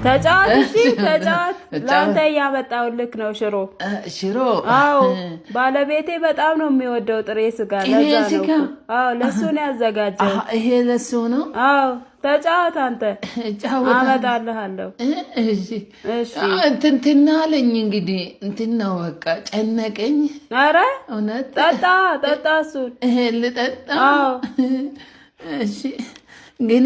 ተጫወት እሺ ተጫወት ላንተ ያመጣውልክ ነው ሽሮ አዎ ባለቤቴ በጣም ነው የሚወደው ጥሬ ስጋ ለዛ ነው አዎ ለሱ ነው ያዘጋጀው ይሄ ለሱ ነው አዎ ተጫወት አንተ አመጣልሃለሁ እሺ እንትናለኝ እንግዲህ እንትናው በቃ ጨነቀኝ አረ እውነት ጠጣ እሱ ልጠጣ አዎ እሺ ግን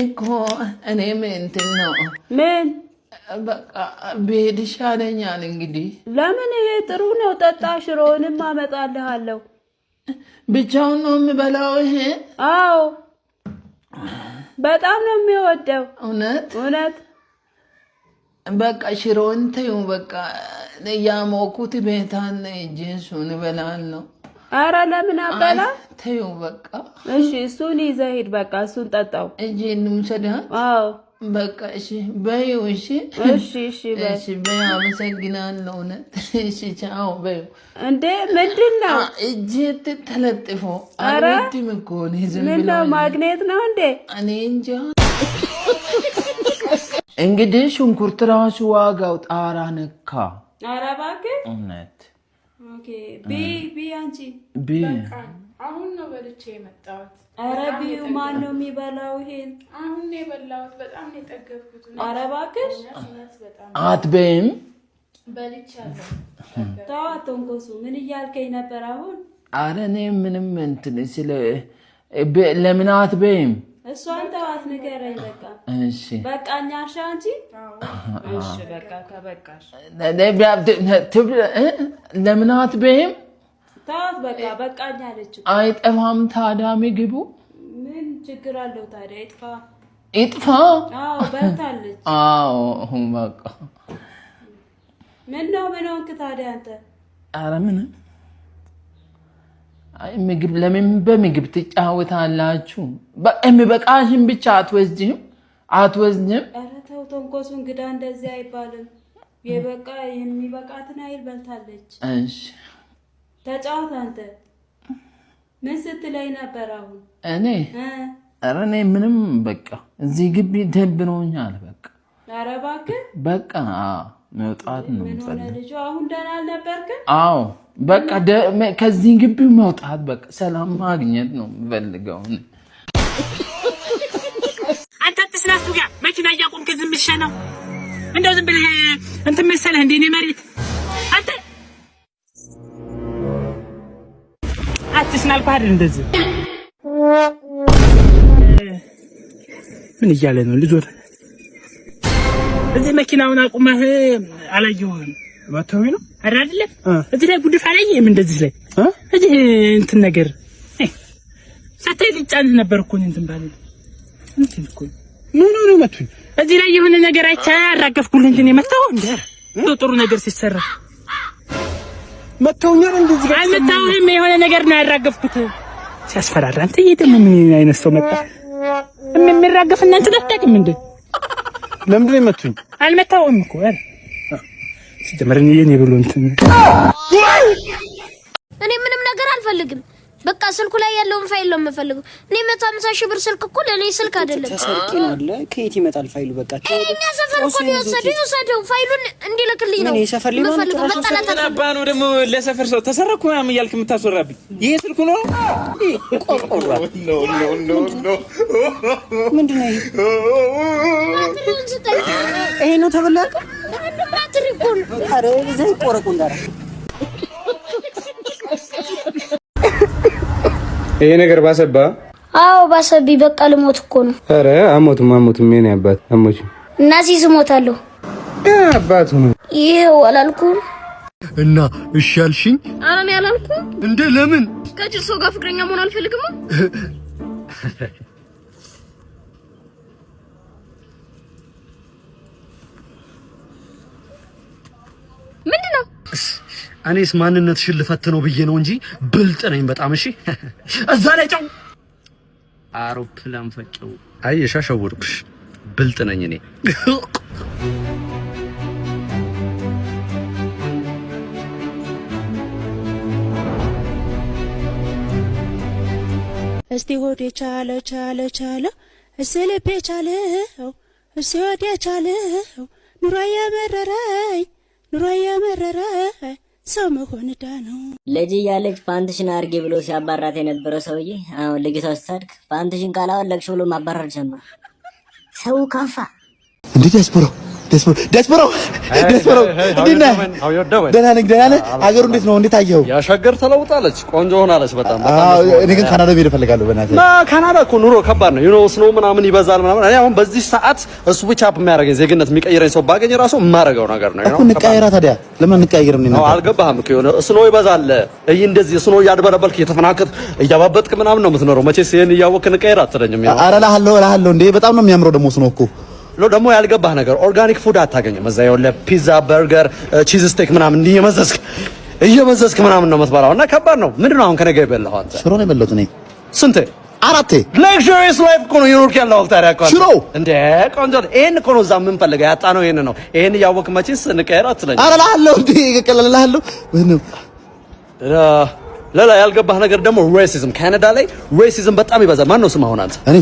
እኮ እኔም እንትን ነው ምን በቃ ቤት ይሻለኛል እንግዲህ ለምን ይሄ ጥሩ ነው ጠጣ ሽሮንም አመጣልሃለሁ ብቻውን ነው የምበላው ይሄ አዎ በጣም ነው የሚወደው እውነት በቃ ሽሮን ተይው በቃ ያሞኩት ቤታን ጂንሱን በላለው አረ ለምን አበላ ተይው በቃ እሺ እሱን ይዘህ ሂድ በቃ እሱን ጠጣው እጂ እንምሰዳ አዎ በቃ እሺ በይው እሺ በይ አመሰግናለሁ እሺ ቻው በይው እንዴ ምንድነው እጂ ተለጥፎ አረድም እኮ ነው ዝም ብሎ ምንድነው ማግኔት ነው እንዴ እኔ እንጃ እንግዲህ ሽንኩርት ራሱ ዋጋው ጣራ ነካ ኧረ እባክህ እውነት ኦኬ ቢ አንቺ በቃ አሁን ነው በልቼ የመጣሁት ኧረ ቢዩ ማን ነው የሚበላው ይሄን አሁን ነው የበላሁት በጣም ነው የጠገብኩት ኧረ እባክሽ አትበይም በልቻለሁ ታዋቶንኮሱ ምን እያልከኝ ነበር አሁን ኧረ እኔ ምንም እንትን ስለ ለምን አትበይም እሷን ተዋት ንገረኝ በቃ እሺ በቃኛ አንቺ እሺ በቃ ከበቃሽ ለምን አትበይም ተዋት በቃ በቃኛ አለች አይጠፋም ታዲያ ምግቡ ምን ችግር አለው ታዲያ ይጥፋ አዎ በልታለች አዎ በቃ ምን ነው ሆንክ ታዲያ አንተ ኧረ ምን ምግብ ለምን በምግብ ትጫወታላችሁ በቃሽን ብቻ አትወዝጂም ኧረ ተው ተንኮሱ እንግዳ እንደዚህ አይባልም የበቃ የሚበቃትን አይል በልታለች እሺ ተጫወት አንተ ምን ስትለኝ ነበር አሁን እኔ ምንም በቃ እዚህ ግቢ ደብሮኛል በቃ ኧረ እባክህ በቃ መውጣት ነው ምን ሆነ ልጅ አሁን ደህና አልነበርክም አዎ በቃ ከዚህ ግቢ መውጣት በቃ ሰላም ማግኘት ነው የምፈልገው አንተ ተስላስቱ ጋር መኪና እያቆምክ ዝም ብለህ ነው እንደው ዝም ብለህ እንትን መሰለህ እንዴ እኔ መሬት አንተ አትስናል ባድ እንደዚህ ምን እያለ ነው ልጅ ወደ እዚህ መኪናውን አቁመህ አላየሁም ወተው ነው አይደለ እዚህ ላይ ጉድፍ አላየህም እንደዚህ ላይ እዚህ እንትን ነገር ሳታይ ልጫን ነበር እኮ እንትን ባለ እንትን እኮ ነው መቱኝ እዚህ ላይ የሆነ ነገር አይቻ አራገፍኩልህ እንጂ የመጣው እንደ ጥሩ ነገር ሲሰራ መተውኛል እንደዚህ ጋር አልመታውም የሆነ ነገር ነው ያራገፍኩት ሲያስፈራራ አንተ ይደም ምን አይነት ሰው መጣ የሚራገፍ እናንተ አታውቅም እንዴ ለምንድን ነው መቱኝ አልመታውም እኮ አይደል ሲጀመርኝ የኔ ብሎ እንትን እኔ ምንም ነገር አልፈልግም በቃ ስልኩ ላይ ያለውን ፋይል ነው የምፈልገው እኔ 150 ሺህ ብር ስልክ እኮ ለኔ ስልክ አይደለም ተሰርቂ ነው አለ ከየት ይመጣል ፋይሉ በቃ እኛ ሰፈር እኮ ነው ፋይሉን እንዲልክልኝ ነው ምን ሰፈር ሊሆን ይችላል አባ ነው ደግሞ ለሰፈር ሰው ተሰረኩ ምናምን እያልክ የምታስወራብኝ ይሄ ስልኩ ነው ቆቆራ ኖ ምንድነው ይሄ ነው ተበላቀ ትሪኮን አረ ዘይ ቆረቁ እንዳራ ይሄ ነገር ባሰባ አዎ ባሰቢ በቃ ልሞት እኮ ነው አረ አሞቱም ምን ያባት አሞች እና ሲስሞታለሁ አባቱ ነው ይሄው አላልኩም እና እሺ አልሽኝ ኧረ እኔ አላልኩም እንዴ ለምን ከጅሶ ጋር ፍቅረኛ መሆን አልፈልግም ምንድነው እኔስ ማንነትሽን ልፈትነው ብዬ ነው እንጂ ብልጥ ነኝ በጣም እሺ እዛ ላይ ጫው አውሮፕላን ፈጨው አየሽ አሸወርኩሽ ብልጥ ነኝ እኔ እስቲ ሆዴ ቻለ እስልቤ ቻለው እሱ ወደ ቻለው ኑሮ የመረረኝ ሰው መሆን ዳ ነው። ልጅ እያለች ፓንትሽን አርጌ ብሎ ሲያባራት የነበረው ሰውዬ አሁን ልጅቷ ስታድግ ፓንትሽን ካላወለቅሽ ብሎ ማባረር ጀመረ። ሰው ካፋ እንዴ ደስበረው እንዴት ነህ? ደህና ነህ? ሀገሩ እንዴት ነው? እንዴት አየኸው? ያሸገር ተለውጣለች፣ ቆንጆ ሆናለች በጣም። እኔ ግን ካናዳ መሄድ እፈልጋለሁ። በእናትህ ካናዳ እኮ ኑሮ ከባድ ነው። ዩኖ ስኖው ምናምን ይበዛል ምናምን። እኔ አሁን በዚህ ሰዓት እሱ ብቻ የሚያደርገኝ ዜግነት የሚቀይረኝ ሰው ባገኝ ራሱ የማደርገው ነገር ነው እኮ። እንቀያየራ ታዲያ ለምን እንቀያየርም? ነው አልገባህም እኮ የሆነ ስኖው ይበዛል። እንደዚህ ስኖው እያድበረበልክ እየተፈናከት እያባበጥክ ምናምን ነው የምትኖረው። መቼስ ይሄን እያወቅህ እንቀያየር አትለኝም። ኧረ እልሃለሁ እንዴ በጣም ነው የሚያምረው ደግሞ ስኖው እኮ ደግሞ ያልገባህ ነገር ኦርጋኒክ ፉድ አታገኝም። እዛ ያለው ፒዛ፣ በርገር፣ ቺዝ ስቴክ ምናምን እየመዘዝክ ምናምን ነው የምትበላው እና ከባድ ነው። ምንድነው አሁን ከነገ የበላኸው አንተ? ሽሮ ነው የበላሁት እኔ። ስንቴ? 4 ሌክዠሪየስ ላይፍ እኮ ነው የኖርክ ያለው ታዲያ እኮ ሽሮ እንደ ቆንጆ ይሄን እኮ ነው እዛ የምንፈልገው ያጣነው ይሄን ነው። ይሄን እያወቅህ መቼስ እንቀየር አትለኝም። ኧረ እልሃለሁ እንዴ እቀለልልሃለሁ ምነው ሌላ ያልገባህ ነገር ደግሞ ሬሲዝም፣ ካናዳ ላይ ሬሲዝም በጣም ይበዛል። ማን ነው ስም አሁን አንተ? እኔ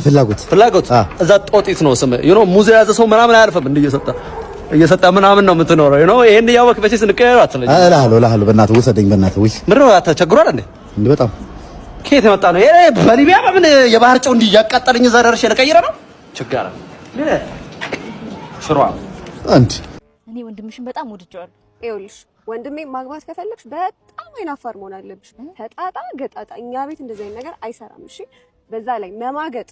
ፍላጎት እዛ ጦጢት ነው ስም ሙዝ የያዘ ሰው ምናምን አያልፍም። እንደ እየሰጠ ምናምን ነው የምትኖረው። ይሄን እያወቅህ መቼስ እንቀየር አትለኝም። እልሃለሁ በእናትህ ውሰደኝ በእናትህ። ውይ ምንድን ነው ተቸግሯል እንዴ? እንዴ በጣም ከየት የመጣ ነው? ይሄ በሊቢያ በምን የባህር ጨው እንዲህ እያቃጠለኝ እዛ ደርሼ ልቀይረ ነው? ችጋራ ሽሯ አንድ እኔ ወንድምሽን በጣም ወድጄዋለሁ። ይኸውልሽ ወንድሜ ማግባት ከፈለግሽ በጣም አይናፋር መሆን አለብሽ። ተጣጣ ገጣጣ እኛ ቤት እንደዚህ አይነት ነገር አይሰራም። እሺ በዛ ላይ መማገጥ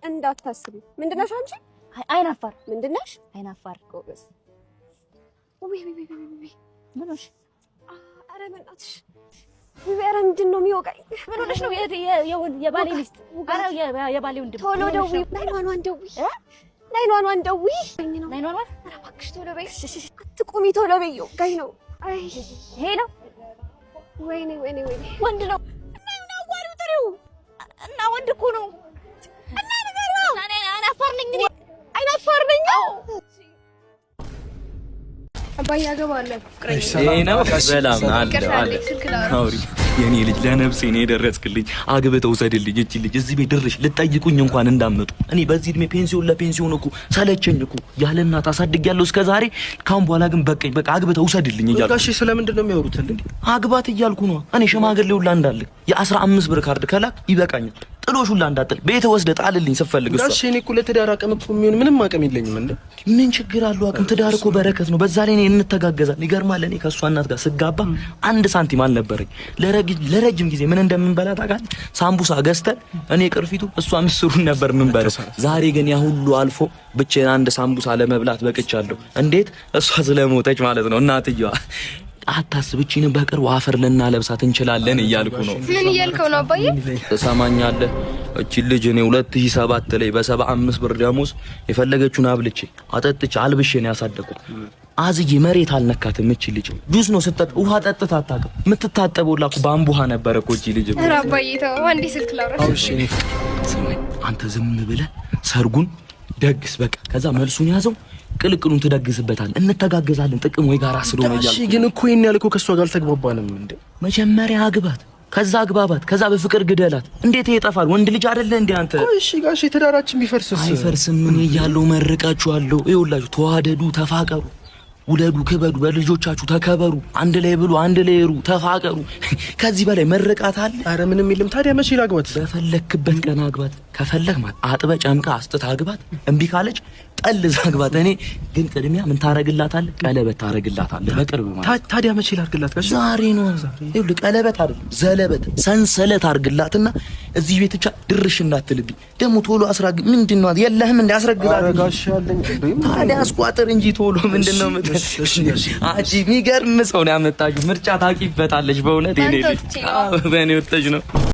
እንዳታስቢ። ምንድነሽ አንቺ? አይናፋር ምንድነሽ? አይናፋር ጎበዝ። ምንሽ? ኧረ በእናትሽ ኧረ ምንድን ነው የሚወቃኝ? ምን ሆነሽ ነው? የባሌ ሚስት ኧረ የባሌ ወንድም ቶሎ ደውዪ። ናይኗን ደውዪ። ኧረ እባክሽ ቶሎ በይ። አትቁሚ ቶሎ በይው። ጋይ ነው። አይ ሄሎ ወይኔ ወንድ ነው እና አዋሪው ጥሪው እና ወንድ እኮ ነው እና ነገር ነው። አይናፋር ነኝ። አባዬ አገባለሁ። ሰላም አለ አውሪ የኔ ልጅ ለነፍሴ ነው የደረስክልኝ። አግብተው ሰድልኝ እቺ ልጅ እዚህ ቤት ድርሽ ልጠይቁኝ እንኳን እንዳመጡ። እኔ በዚህ እድሜ ፔንሲዮን እኮ ሰለቸኝ እኮ ያለ እናት አሳድጊያለሁ እስከ ዛሬ። ካሁን በኋላ ግን በቃኝ በቃ አግብተው ሰድልኝ እያልኩ። ጋሽ ስለምንድን ነው የሚያወሩት እንዴ? አግባት እያልኩ ነው። እኔ ሽማግሌ ሁላ እንዳለ የ15 ብር ካርድ ከላክ ይበቃኛል። ጥሎሽ ሁላ እንዳጥል ቤተ ወስደ ጣልልኝ ስትፈልግ እሷ። ጋሽ እኔ እኮ ለትዳር አቅም እኮ የሚሆን ምንም አቅም የለኝም እንዴ። ምን ችግር አለው? አቅም ትዳር እኮ በረከት ነው። በዛ ላይ እኔ እንተጋገዛለን። ይገርማል። እኔ ከእሷ እናት ጋር ስጋባ 1 ሳንቲም አልነበረኝ። ለረጅም ጊዜ ምን እንደምንበላ ታውቃለህ? ሳምቡሳ ገዝተን እኔ ቅርፊቱ እሷ ምስሩን ነበር የምንበላው። ዛሬ ግን ያ ሁሉ አልፎ ብቻዬን 1 ሳምቡሳ ለመብላት በቅቻለሁ። እንዴት? እሷ ስለሞተች ማለት ነው እናትየዋ። አታስብ፣ እቺን በቅርቡ አፈር ልናለብሳት እንችላለን እያልኩ ነው። ምን እያልከው ነው አባዬ? ትሰማኛለህ? እቺ ልጅ እኔ 2007 ላይ በ75 ብር ደሞዝ የፈለገችውን አብልቼ አጠጥቼ አልብሼ ነው ያሳደኩት። አዝዬ መሬት አልነካትም። እቺ ልጅ ጁስ ነው ስትጠጥ ውሃ ጠጥታ አታውቅም። የምትታጠበው ላኩ ባምቡ ውሃ ነበር እኮ እቺ ልጅ። ኧረ አባዬ ተው አንዴ ስልክ ላውራ። እሺ ስማኝ፣ አንተ ዝም ብለህ ሰርጉን ደግስ በቃ። ከዛ መልሱን ያዘው ቅልቅሉን ትደግስበታል። እንተጋገዛለን ጥቅም ወይ ጋራ ስለሆነ ይላል። እሺ ግን እኮ ይሄን ያልከው ከሷ ጋር አልተግባባንም እንዴ? መጀመሪያ አግባት፣ ከዛ አግባባት፣ ከዛ በፍቅር ግደላት። እንዴት ይጠፋል? ወንድ ልጅ አይደለ እንዴ አንተ? እሺ ጋሽ ትዳራችን ቢፈርስስ? አይፈርስም። ምን እያለው መርቃችኋለሁ። ይኸውላችሁ ተዋደዱ፣ ተፋቀሩ፣ ውለዱ፣ ክበዱ፣ በልጆቻችሁ ተከበሩ፣ አንድ ላይ ብሉ፣ አንድ ላይ ሩ፣ ተፋቀሩ። ከዚህ በላይ መርቃት አለ? አረ ምንም የለም። ታዲያ መቼ ላግባት? በፈለክበት ቀን አግባት። ከፈለክ ማለት አጥበ ጨምቃ አስጥታ አግባት። እምቢ ካለች ጠልዝ አግባት። እኔ ግን ቅድሚያ ምን ታረግላታለህ? ቀለበት ታረግላታለህ በቅርብ ማለት። ታዲያ መቼ ላርግላት? ጋሽ ዛሬ ነው። ይኸውልህ ቀለበት አይደለም ዘለበት፣ ሰንሰለት አርግላትና እዚህ ቤት ብቻ ድርሽ እንዳትልብኝ። ደግሞ ቶሎ አስራግ። ምንድነው የለህም እንደ አስረግላት። ጋሽ ያለኝ ታዲያ አስቋጥር እንጂ ቶሎ ምንድነው ምት አጂ የሚገርም ሰው ነው ያመጣችሁ። ምርጫ ታውቂበታለች በእውነት። እኔ ልጅ በእኔ ወጥተሽ ነው